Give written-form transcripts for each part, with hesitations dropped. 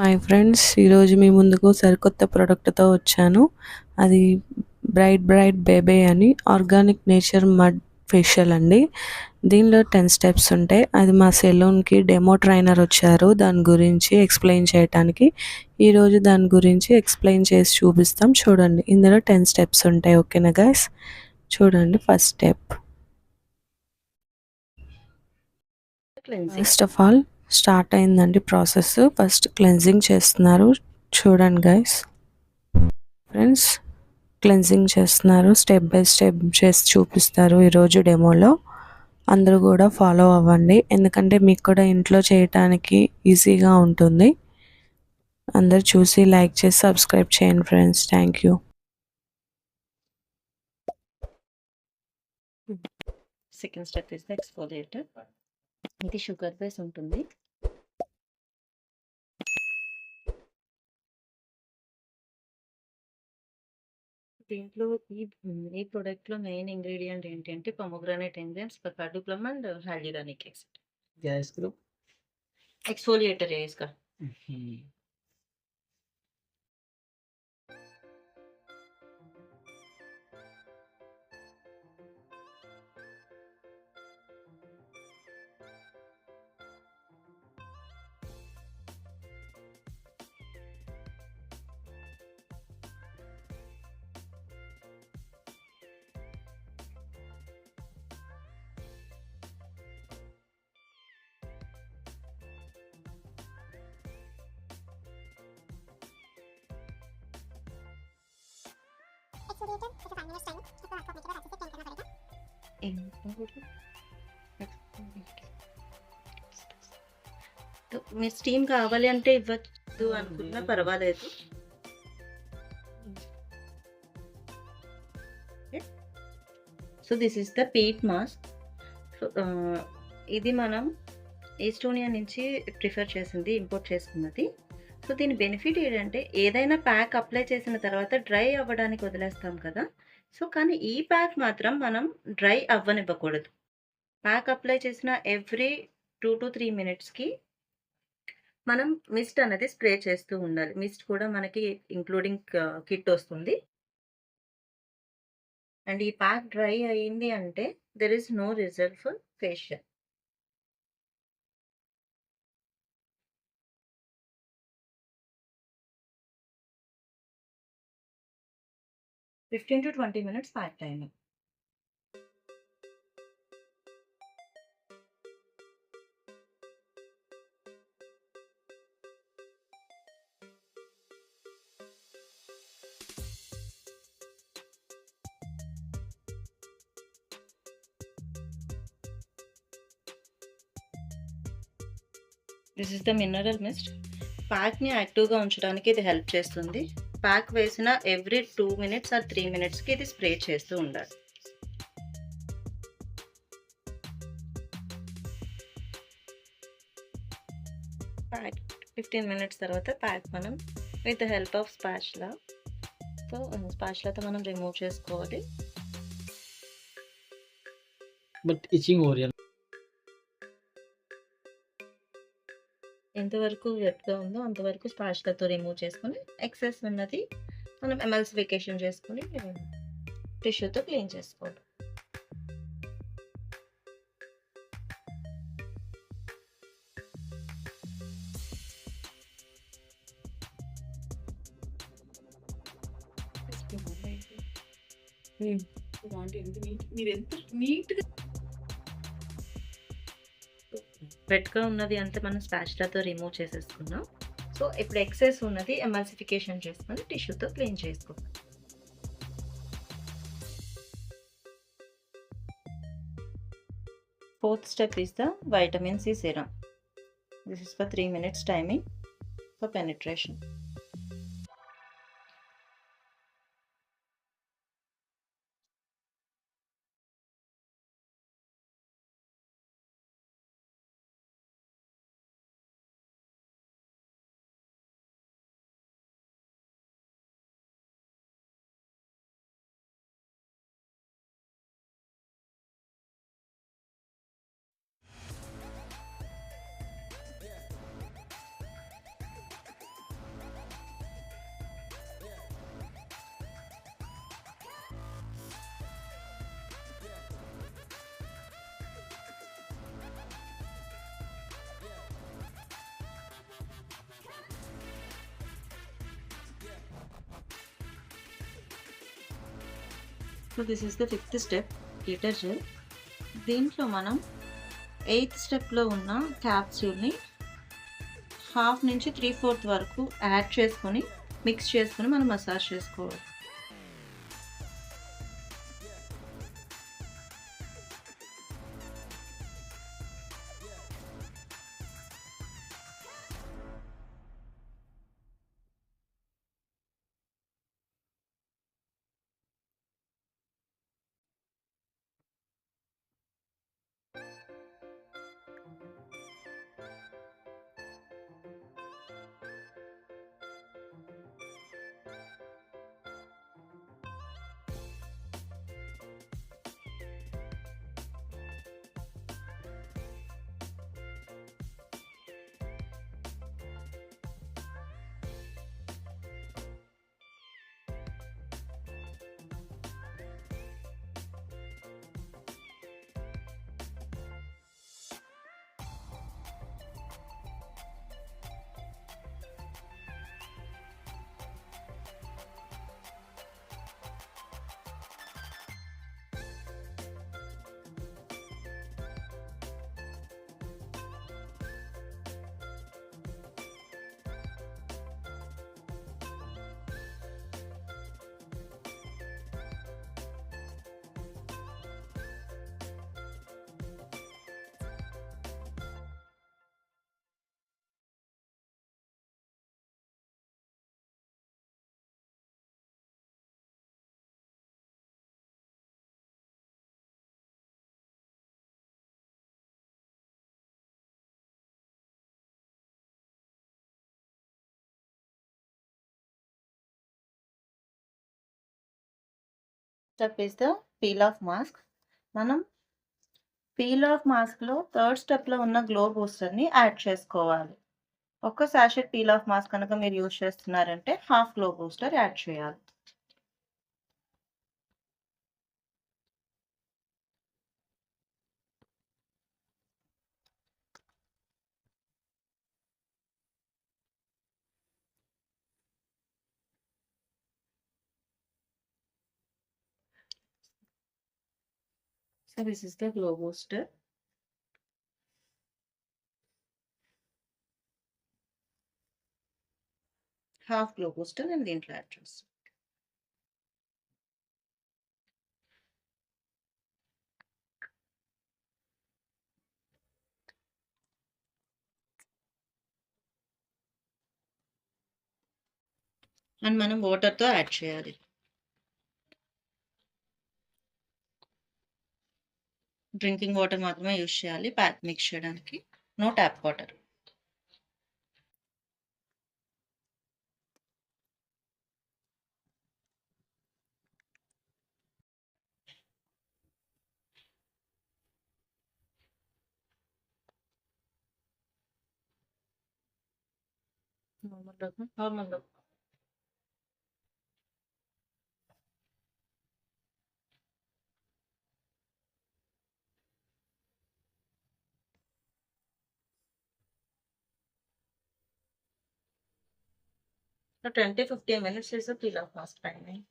Hi friends, ఈరోజు మీ ముందుకు సరికొత్త ప్రోడక్ట్తో వచ్చాను. అది బ్రైట్ బేబీ అని ఆర్గానిక్ నేచర్ మడ్ ఫేషియల్ అండి. దీనిలో 10 స్టెప్స్ ఉంటాయి. అది మా సెలూన్కి డెమో ట్రైనర్ వచ్చారు దాని గురించి ఎక్స్ప్లెయిన్ చేయడానికి. ఈరోజు దాని గురించి ఎక్స్ప్లెయిన్ చేసి చూపిస్తాం. చూడండి, ఇందులో 10 స్టెప్స్ ఉంటాయి. ఓకేనా గైస్? చూడండి, first step. First of all start అయిందండి ప్రాసెస్. ఫస్ట్ క్లెన్జింగ్ చేస్తున్నారు. చూడండి గైస్, ఫ్రెండ్స్, క్లెన్జింగ్ చేస్తున్నారు. స్టెప్ బై స్టెప్ చేసి చూపిస్తారు ఈరోజు డెమోలో. అందరూ కూడా ఫాలో అవ్వండి, ఎందుకంటే మీకు కూడా ఇంట్లో చేయటానికి ఈజీగా ఉంటుంది. అందరు చూసి లైక్ చేసి సబ్స్క్రైబ్ చేయండి friends. Thank you. Second step is the exfoliator. ఇది షుగర్ బేస్ ఉంటుంది. దీంట్లో ఈ ప్రోడక్ట్లో మెయిన్ ఇంగ్రీడియంట్ ఏంటంటే పొమోగ్రానేట్ ఎంజైమ్స్, కార్డోప్లమ్ and hyaluronic acid. Gas group exfoliator है इसका. మీరు స్టీమ్ కావాలి అంటే ఇవ్వచ్చు అనుకున్నా పర్వాలేదు. So this is the peat mask. ఇది మనం ఈస్టోనియా నుంచి ప్రిఫర్ చేసింది, ఇంపోర్ట్ చేసుకున్నది. సో దీని బెనిఫిట్ ఏంటంటే ఏదైనా ప్యాక్ అప్లై చేసిన తర్వాత డ్రై అవ్వడానికి వదిలేస్తాం కదా. సో కానీ ఈ ప్యాక్ మాత్రం మనం డ్రై అవ్వనివ్వకూడదు. ప్యాక్ అప్లై చేసిన ఎవ్రీ 2 to 3 మినిట్స్కి మనం మిస్ట్ అనేది స్ప్రే చేస్తూ ఉండాలి. మిస్ట్ కూడా మనకి ఇంక్లూడింగ్ కిట్ వస్తుంది. అండ్ ఈ ప్యాక్ డ్రై అయ్యింది అంటే there is no result for facial. (15 to 20 minutes) pack timing. This is the mineral mist. ప్యాక్ని యాక్టివ్గా ఉంచడానికి ఇది హెల్ప్ చేస్తుంది. ప్యాక్ వేసిన ఎవ్రీ 2 మినిట్స్ ఆర్ 3 మినిట్స్కి ఇది స్ప్రే చేస్తూ ఉండాలి. ప్యాక్ 15 మినిట్స్ తర్వాత ప్యాక్ మనం with the help of spatula, so స్పాచ్లాతో మనం రిమూవ్ చేసుకోవాలి. बट इचिंग हो रही है. ఎంతవరకు వెట్గా ఉందో అంతవరకు స్పాచ్లతో రిమూవ్ చేసుకొని ఎక్సెస్ ఉన్నది మనం ఎమల్సిఫికేషన్ చేసుకొని టిష్యూతో క్లీన్ చేసుకోవాలి. వెట్గా ఉన్నది అంతా మనం స్పాచ్లతో రిమూవ్ చేసేసుకున్నాం. సో ఇప్పుడు ఎక్సెస్ ఉన్నది ఎమల్సిఫికేషన్ చేసుకొని టిష్యూతో క్లీన్ చేసుకోవాలి. Fourth step is the vitamin C serum. This is for 3 minutes timing for penetration. So this is the 5th step, glitter gel. దీంట్లో మనం 8th స్టెప్లో ఉన్న క్యాప్సూల్ని హాఫ్ నుంచి 3/4 వరకు యాడ్ చేసుకొని మిక్స్ చేసుకొని మనం మసాజ్ చేసుకోవాలి. Step is the peel off mask. మనం పీల్ ఆఫ్ మాస్క్లో 3rd స్టెప్లో ఉన్న గ్లో బూస్టర్ని యాడ్ చేసుకోవాలి. ఒక సాషెట్ పీల్ ఆఫ్ మాస్క్ కనుక మీరు యూజ్ చేస్తున్నారంటే హాఫ్ గ్లో బూస్టర్ యాడ్ చేయాలి. So this is the glow booster. Half glow booster నేను దీంట్లో యాడ్ చేస్తాను. అండ్ మనం వాటర్తో యాడ్ చేయాలి. డ్రింకింగ్ వాటర్ మాత్రమే యూజ్ చేయాలి ప్యాక్ మిక్స్ చేయడానికి, no tap water. Normal. So 20-15 minutes is the peel off mask timing.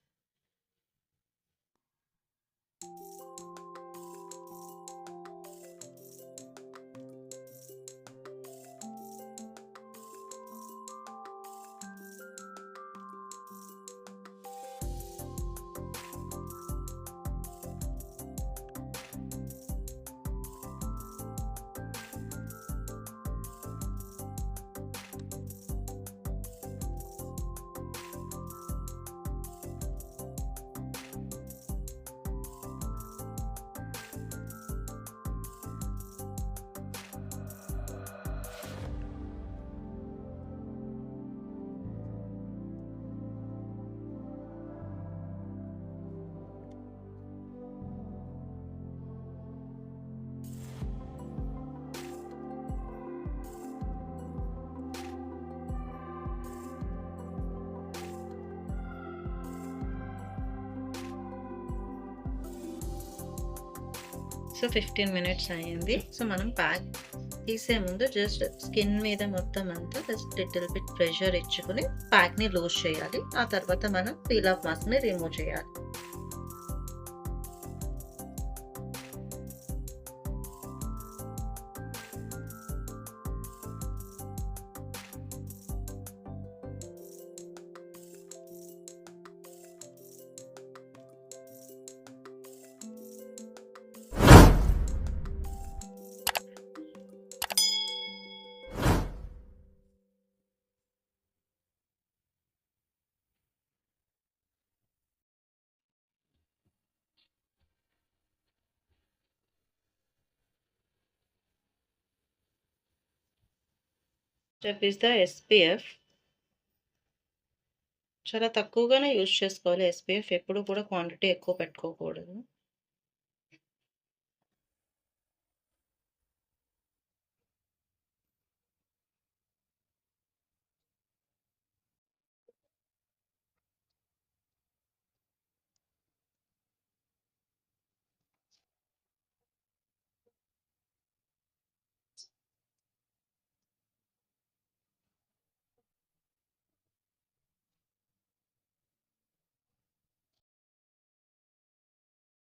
So 15 minutes అయ్యింది. సో మనం ప్యాక్ తీసే ముందు జస్ట్ స్కిన్ మీద మొత్తం అంతా జస్ట్ లిటిల్ బిట్ ప్రెషర్ ఇచ్చుకుని ప్యాక్ని లూజ్ చేయాలి. ఆ తర్వాత మనం పీల్ ఆఫ్ మాస్క్ని రిమూవ్ చేయాలి. Step is the SPF. చాలా తక్కువగానే యూజ్ చేసుకోవాలి ఎస్పీఎఫ్. ఎప్పుడు కూడా క్వాంటిటీ ఎక్కువ పెట్టుకోకూడదు.